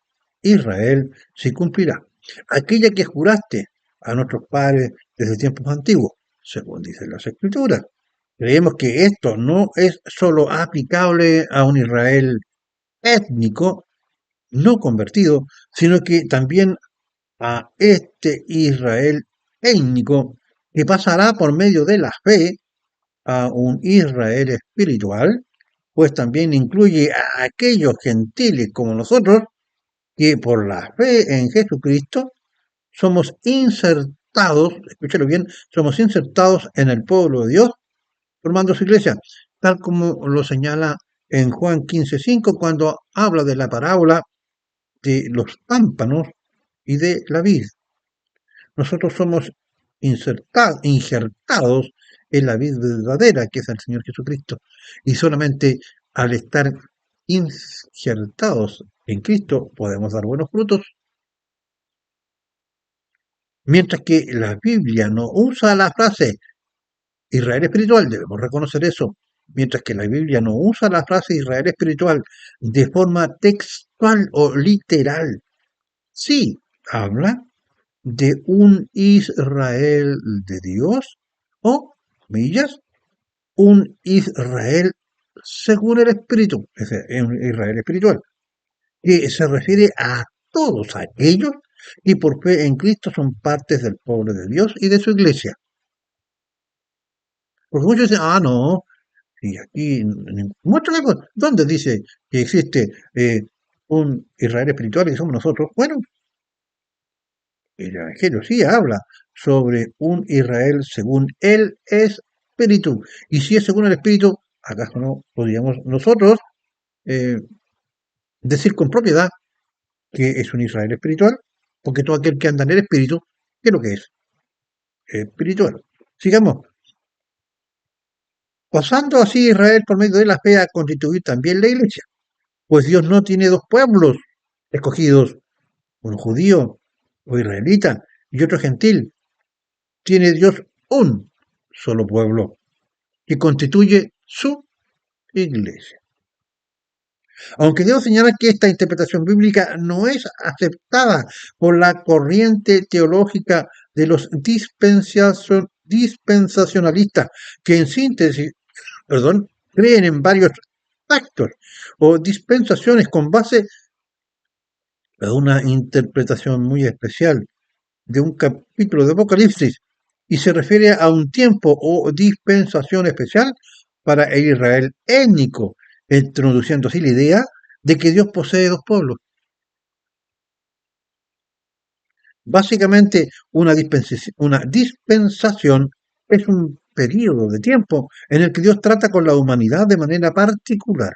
Israel se cumplirá. Aquella que juraste a nuestros padres desde tiempos antiguos, según dicen las escrituras. Creemos que esto no es solo aplicable a un Israel étnico, no convertido, sino que también a este Israel étnico que pasará por medio de la fe a un Israel espiritual, pues también incluye a aquellos gentiles como nosotros que por la fe en Jesucristo somos insertados, escúchalo bien, somos insertados en el pueblo de Dios, formando su iglesia, tal como lo señala en Juan 15:5 cuando habla de la parábola de los pámpanos y de la vid. Nosotros somos injertados en la vida verdadera, que es el Señor Jesucristo. Y solamente al estar injertados en Cristo podemos dar buenos frutos Mientras que la Biblia no usa la frase Israel espiritual, debemos reconocer eso, mientras que la Biblia no usa la frase Israel espiritual de forma textual o literal. Sí, habla de un Israel de Dios o, millas, un Israel según el Espíritu, es decir, un Israel espiritual, que se refiere a todos aquellos que por fe en Cristo son partes del pueblo de Dios y de su iglesia. Porque muchos dicen, ah, no, y aquí muchos lejos, ¿dónde dice que existe un Israel espiritual y somos nosotros? Bueno, el Evangelio sí habla sobre un Israel según el Espíritu. Y si es según el Espíritu, ¿acaso no podríamos nosotros eh, decir con propiedad que es un Israel espiritual? Porque todo aquel que anda en el Espíritu, ¿qué es lo que es? Espiritual. Sigamos. Pasando así Israel por medio de la fe a constituir también la iglesia. Pues Dios no tiene dos pueblos escogidos, uno judío o israelita y otro gentil. Tiene Dios un solo pueblo que constituye su iglesia. Aunque debo señalar que esta interpretación bíblica no es aceptada por la corriente teológica de los dispensacionalistas, que en síntesis, perdón, creen en varios actos o dispensaciones con base a una interpretación muy especial de un capítulo de Apocalipsis y se refiere a un tiempo o dispensación especial para el Israel étnico, introduciendo así la idea de que Dios posee dos pueblos. Básicamente, una dispensación es un periodo de tiempo en el que Dios trata con la humanidad de manera particular,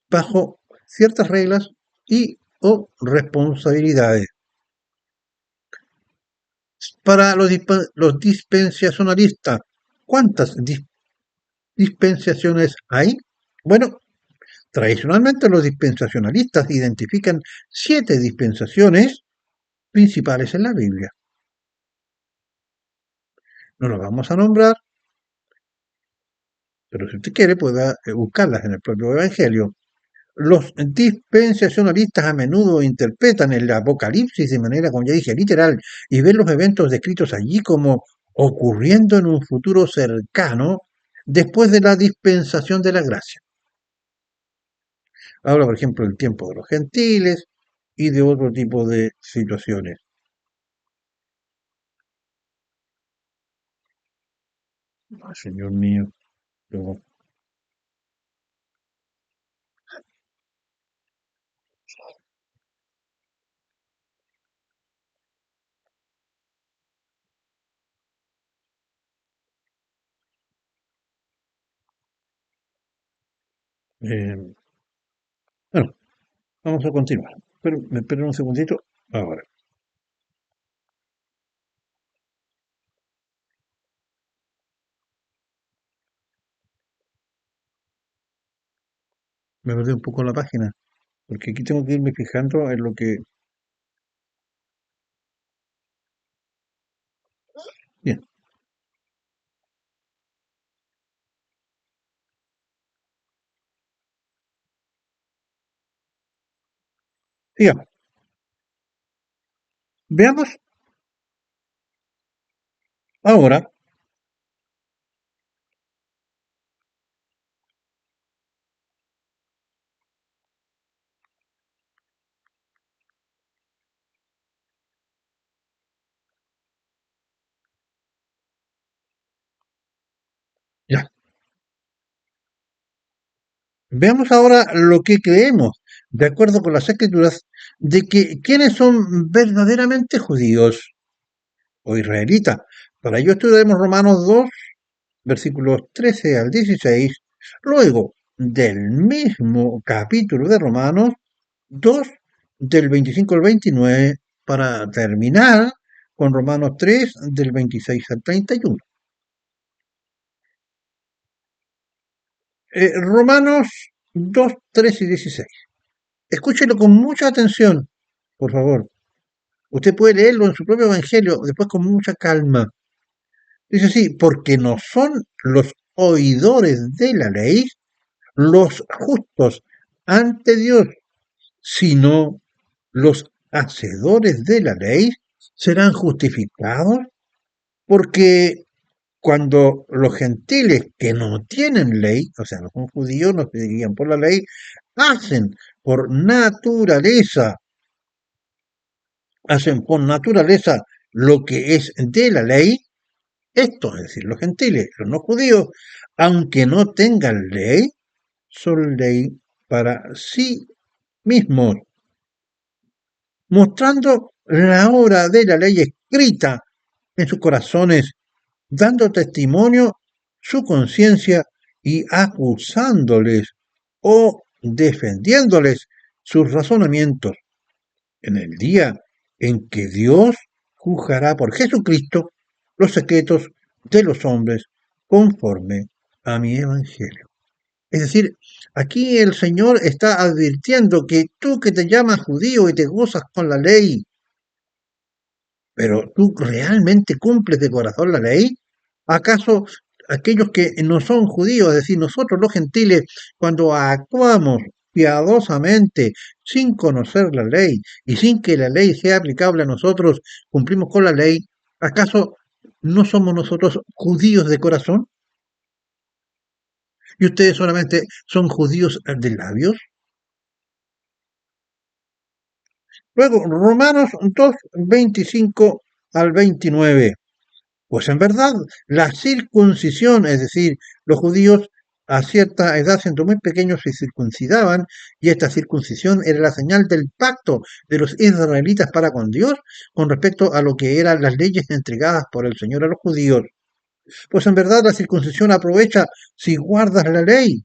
bajo ciertas reglas y o responsabilidades. Para los dispensacionalistas, ¿cuántas dispensaciones hay? Bueno, tradicionalmente los dispensacionalistas identifican 7 dispensaciones principales en la Biblia. No las vamos a nombrar, pero si usted quiere puede buscarlas en el propio Evangelio. Los dispensacionalistas a menudo interpretan el Apocalipsis de manera, como ya dije, literal y ven los eventos descritos allí como ocurriendo en un futuro cercano después de la dispensación de la gracia. Habla, por ejemplo, del tiempo de los gentiles y de otro tipo de situaciones. Ay, Señor mío. Luego, eh, bueno, vamos a continuar. Pero me esperen un segundito. Ahora, me perdí un poco la página, porque aquí tengo que irme fijando en lo que... Bien, sigamos. Veamos ahora, ya, veamos ahora lo que creemos, de acuerdo con las escrituras, de que quiénes son verdaderamente judíos o israelitas. Para ello estudiaremos Romanos 2, versículos 13 al 16, luego del mismo capítulo de Romanos 2, del 25 al 29, para terminar con Romanos 3, del 26 al 31. Romanos 2, 3 y 16. Escúchelo con mucha atención, por favor. Usted puede leerlo en su propio evangelio, después con mucha calma. Dice así, porque no son los oidores de la ley los justos ante Dios, sino los hacedores de la ley serán justificados, porque cuando los gentiles que no tienen ley, o sea, no son judíos, no se guían por la ley, hacen por naturaleza, hacen por naturaleza lo que es de la ley, esto es decir, los gentiles, los no judíos, aunque no tengan ley, son ley para sí mismos, mostrando la obra de la ley escrita en sus corazones, dando testimonio su conciencia y acusándoles o defendiéndoles sus razonamientos en el día en que Dios juzgará por Jesucristo los secretos de los hombres conforme a mi evangelio. Es decir, aquí el Señor está advirtiendo que tú que te llamas judío y te gozas con la ley, pero tú realmente cumples de corazón la ley, ¿acaso aquellos que no son judíos, es decir, nosotros los gentiles, cuando actuamos piadosamente, sin conocer la ley y sin que la ley sea aplicable a nosotros, cumplimos con la ley, ¿acaso no somos nosotros judíos de corazón? ¿Y ustedes solamente son judíos de labios? Luego, Romanos 2, 25 al 29. Pues en verdad, la circuncisión, es decir, los judíos a cierta edad, siendo muy pequeños, se circuncidaban, y esta circuncisión era la señal del pacto de los israelitas para con Dios con respecto a lo que eran las leyes entregadas por el Señor a los judíos. Pues en verdad la circuncisión aprovecha si guardas la ley.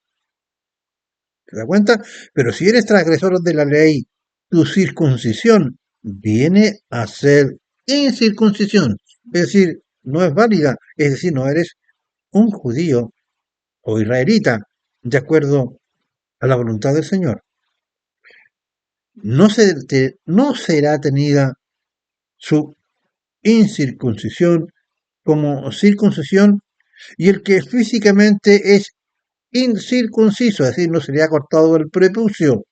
¿Te das cuenta? Pero si eres transgresor de la ley, tu circuncisión viene a ser incircuncisión. Es decir, no es válida. Es decir, no eres un judío o israelita de acuerdo a la voluntad del Señor. No será tenida su incircuncisión como circuncisión, y el que físicamente es incircunciso, es decir, no se le ha cortado el prepucio,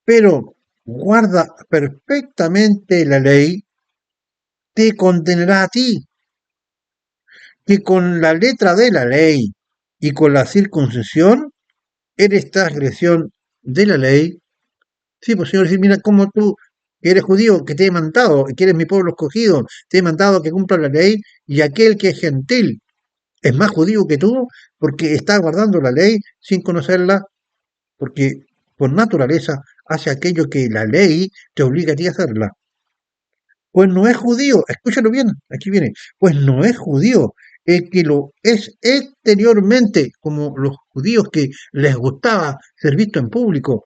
pero guarda perfectamente la ley, te condenará a ti, que con la letra de la ley y con la circuncisión eres transgresión de la ley. Sí, pues Señor, decir, mira, como tú, que eres judío, que te he mandado, y que eres mi pueblo escogido, te he mandado que cumpla la ley, y aquel que es gentil es más judío que tú, porque está guardando la ley sin conocerla, porque por naturaleza hace aquello que la ley te obliga a ti a hacerla. Pues no es judío, escúchalo bien, aquí viene, pues no es judío el que lo es exteriormente, como los judíos que les gustaba ser visto en público,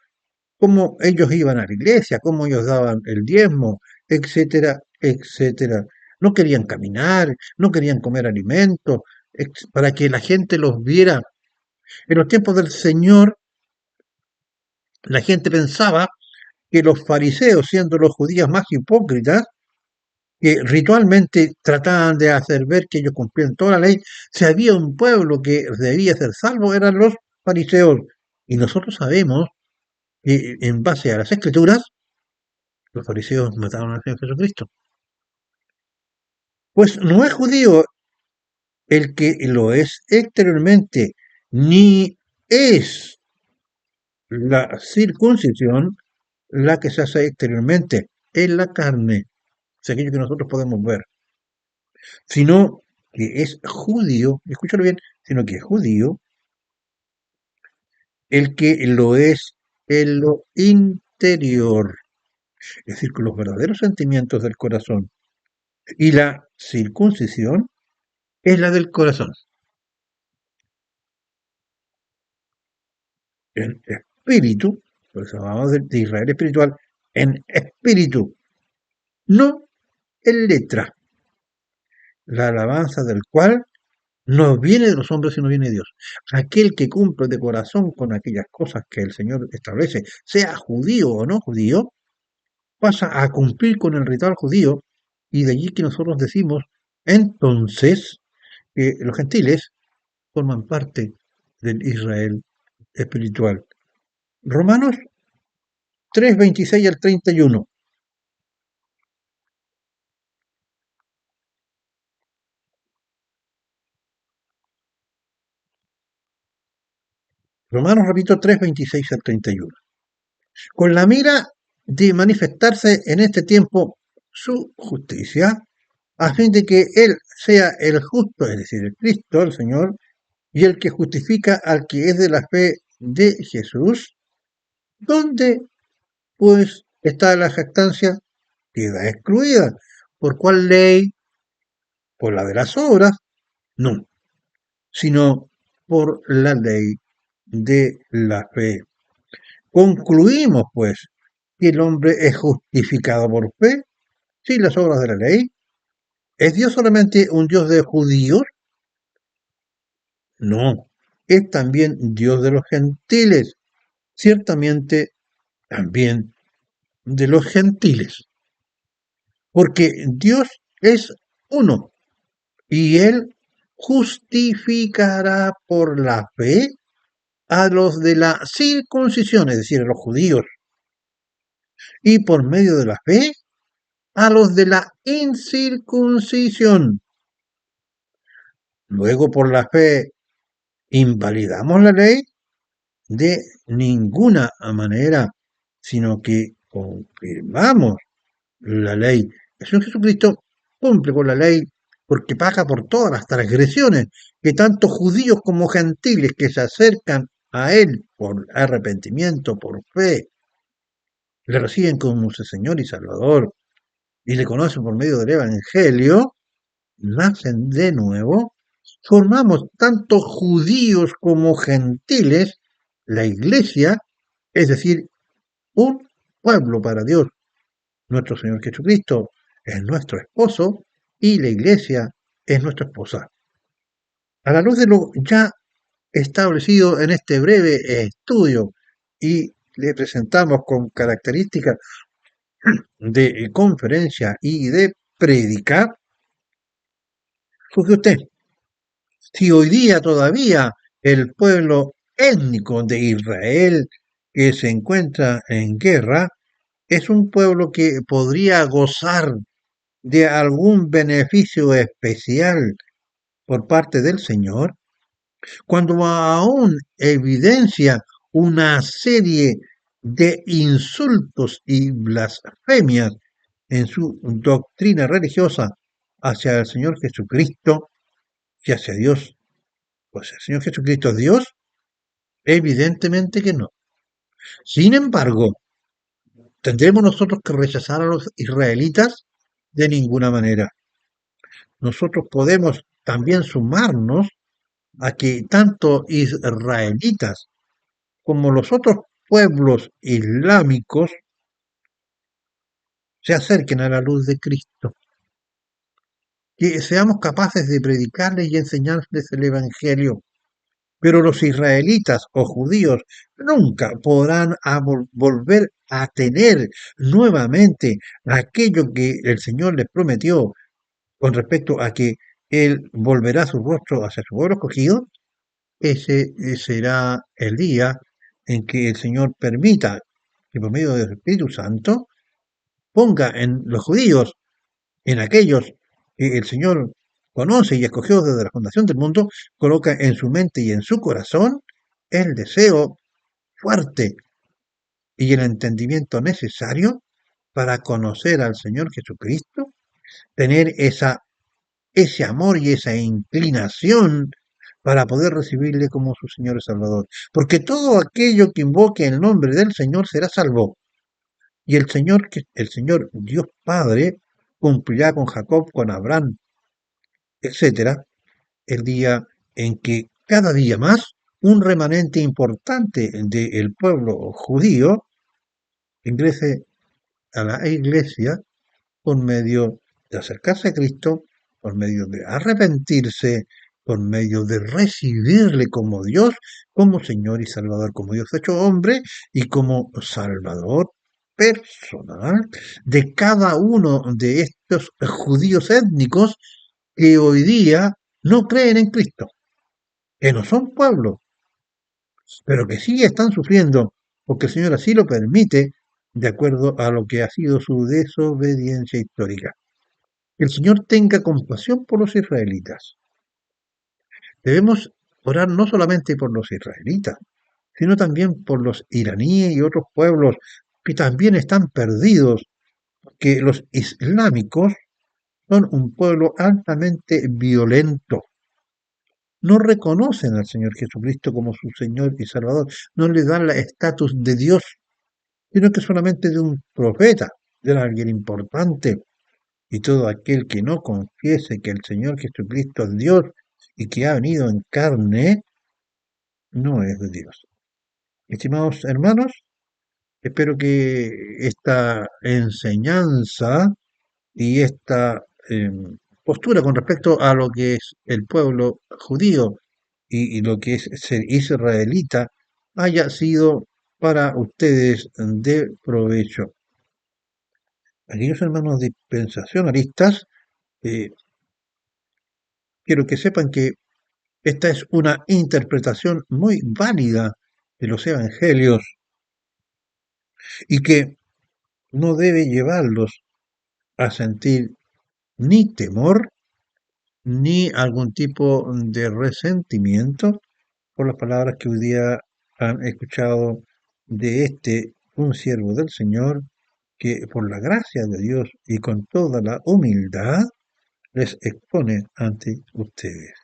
cómo ellos iban a la iglesia, cómo ellos daban el diezmo, etcétera, etcétera. No querían caminar, no querían comer alimentos, para que la gente los viera. En los tiempos del Señor, la gente pensaba que los fariseos, siendo los judíos más hipócritas, que ritualmente trataban de hacer ver que ellos cumplían toda la ley, si había un pueblo que debía ser salvo, eran los fariseos. Y nosotros sabemos que en base a las escrituras, los fariseos mataron al Señor Jesucristo. Pues no es judío el que lo es exteriormente, ni es la circuncisión la que se hace exteriormente, en la carne, es aquello que nosotros podemos ver, sino que es judío, escúchalo bien, sino que es judío el que lo es en lo interior, es decir, con los verdaderos sentimientos del corazón. Y la circuncisión es la del corazón, en espíritu, por eso hablamos de Israel espiritual, en espíritu, no en letra, la alabanza del cual no viene de los hombres, sino viene de Dios. Aquel que cumple de corazón con aquellas cosas que el Señor establece, sea judío o no judío, pasa a cumplir con el ritual judío, y de allí que nosotros decimos entonces que los gentiles forman parte del Israel espiritual. Romanos 3:26 al 31. Romanos, repito, 3:26 al 31. Con la mira de manifestarse en este tiempo su justicia, a fin de que Él sea el justo, es decir, el Cristo, el Señor, y el que justifica al que es de la fe de Jesús. ¿Dónde, pues, está la jactancia? Queda excluida. ¿Por cuál ley? ¿Por la de las obras? No, sino por la ley de la fe. Concluimos, pues, que el hombre es justificado por fe sin las obras de la ley. ¿Es Dios solamente un Dios de judíos? No, es también Dios de los gentiles, ciertamente también de los gentiles, porque Dios es uno y Él justificará por la fe a los de la circuncisión, es decir, a los judíos, y por medio de la fe a los de la incircuncisión. Luego, por la fe, ¿invalidamos la ley? De ninguna manera, sino que confirmamos la ley. El Señor Jesucristo cumple con la ley porque paga por todas las transgresiones que tanto judíos como gentiles que se acercan a Él por arrepentimiento, por fe, le reciben como su Señor y Salvador y le conocen por medio del Evangelio, nacen de nuevo, formamos tanto judíos como gentiles, la iglesia, es decir, un pueblo para Dios. Nuestro Señor Jesucristo es nuestro esposo y la iglesia es nuestra esposa. A la luz de lo ya establecido en este breve estudio y le presentamos con características de conferencia y de prédica, juzgue usted, si hoy día todavía el pueblo étnico de Israel que se encuentra en guerra es un pueblo que podría gozar de algún beneficio especial por parte del Señor, cuando aún evidencia una serie de insultos y blasfemias en su doctrina religiosa hacia el Señor Jesucristo y hacia Dios. Pues el Señor Jesucristo es Dios, evidentemente que no. Sin embargo, ¿tendremos nosotros que rechazar a los israelitas? De ninguna manera. Nosotros podemos también sumarnos a que tanto israelitas como los otros pueblos islámicos se acerquen a la luz de Cristo, que seamos capaces de predicarles y enseñarles el Evangelio. Pero los israelitas o judíos nunca podrán volver a tener nuevamente aquello que el Señor les prometió con respecto a que Él volverá su rostro hacia su pueblo escogido. Ese será el día en que el Señor permita que por medio del Espíritu Santo ponga en los judíos, en aquellos que el Señor conoce y escogió desde la fundación del mundo, coloca en su mente y en su corazón el deseo fuerte y el entendimiento necesario para conocer al Señor Jesucristo, tener ese amor y esa inclinación para poder recibirle como su Señor y Salvador. Porque todo aquello que invoque el nombre del Señor será salvo. Y el Señor Dios Padre, cumplirá con Jacob, con Abraham, etcétera, el día en que cada día más un remanente importante del pueblo judío ingrese a la iglesia por medio de acercarse a Cristo, por medio de arrepentirse, por medio de recibirle como Dios, como Señor y Salvador, como Dios hecho hombre y como Salvador. personal de cada uno de estos judíos étnicos que hoy día no creen en Cristo, que no son pueblo, pero que sí están sufriendo, porque el Señor así lo permite, de acuerdo a lo que ha sido su desobediencia histórica. Que el Señor tenga compasión por los israelitas. Debemos orar no solamente por los israelitas, sino también por los iraníes y otros pueblos que también están perdidos, que los islámicos son un pueblo altamente violento. No reconocen al Señor Jesucristo como su Señor y Salvador, no le dan el estatus de Dios, sino que solamente de un profeta, de alguien importante. Y todo aquel que no confiese que el Señor Jesucristo es Dios y que ha venido en carne, no es de Dios. Estimados hermanos, espero que esta enseñanza y esta postura con respecto a lo que es el pueblo judío y lo que es ser israelita haya sido para ustedes de provecho. Aquellos hermanos dispensacionalistas, eh, quiero que sepan que esta es una interpretación muy válida de los evangelios y que no debe llevarlos a sentir ni temor ni algún tipo de resentimiento por las palabras que hoy día han escuchado de un siervo del Señor, que por la gracia de Dios y con toda la humildad les expone ante ustedes.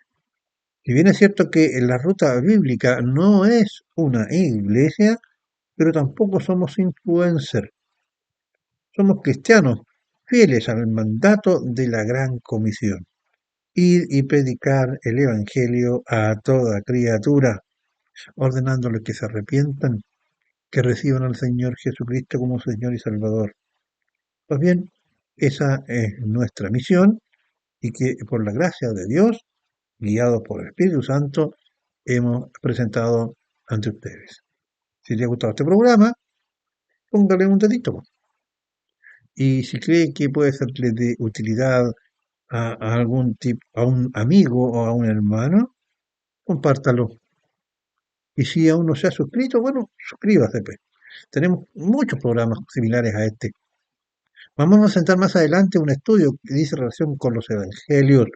Si bien es cierto que la ruta bíblica no es una iglesia, pero tampoco somos influencers, somos cristianos fieles al mandato de la gran comisión: ir y predicar el Evangelio a toda criatura, ordenándoles que se arrepientan, que reciban al Señor Jesucristo como Señor y Salvador. Pues bien, esa es nuestra misión y que por la gracia de Dios, guiados por el Espíritu Santo, hemos presentado ante ustedes. Si les ha gustado este programa, póngale un dedito. Y si cree que puede serle de utilidad a algún tipo, a un amigo o a un hermano, compártalo. Y si aún no se ha suscrito, bueno, suscríbase, pues. Tenemos muchos programas similares a este. Vamos a presentar más adelante un estudio que dice relación con los evangelios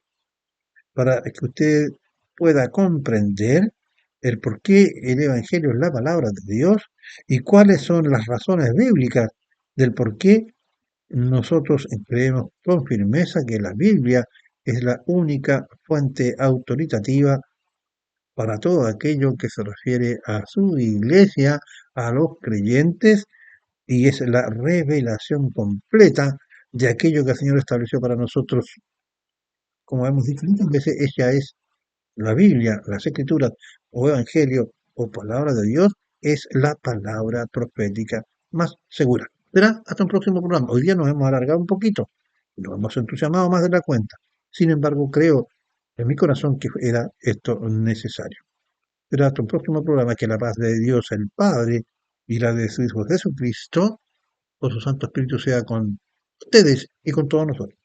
para que usted pueda comprender el por qué el evangelio es la palabra de Dios y cuáles son las razones bíblicas del por qué nosotros creemos con firmeza que la Biblia es la única fuente autoritativa para todo aquello que se refiere a su iglesia, a los creyentes, y es la revelación completa de aquello que el Señor estableció para nosotros. Como hemos dicho muchas veces, ella es la Biblia, las Escrituras, o Evangelio, o Palabra de Dios, es la palabra profética más segura. Será hasta un próximo programa. Hoy día nos hemos alargado un poquito, nos hemos entusiasmado más de la cuenta. Sin embargo, creo en mi corazón que era esto necesario. Será hasta un próximo programa. Que la paz de Dios el Padre y la de su Hijo Jesucristo, por su Santo Espíritu, sea con ustedes y con todos nosotros.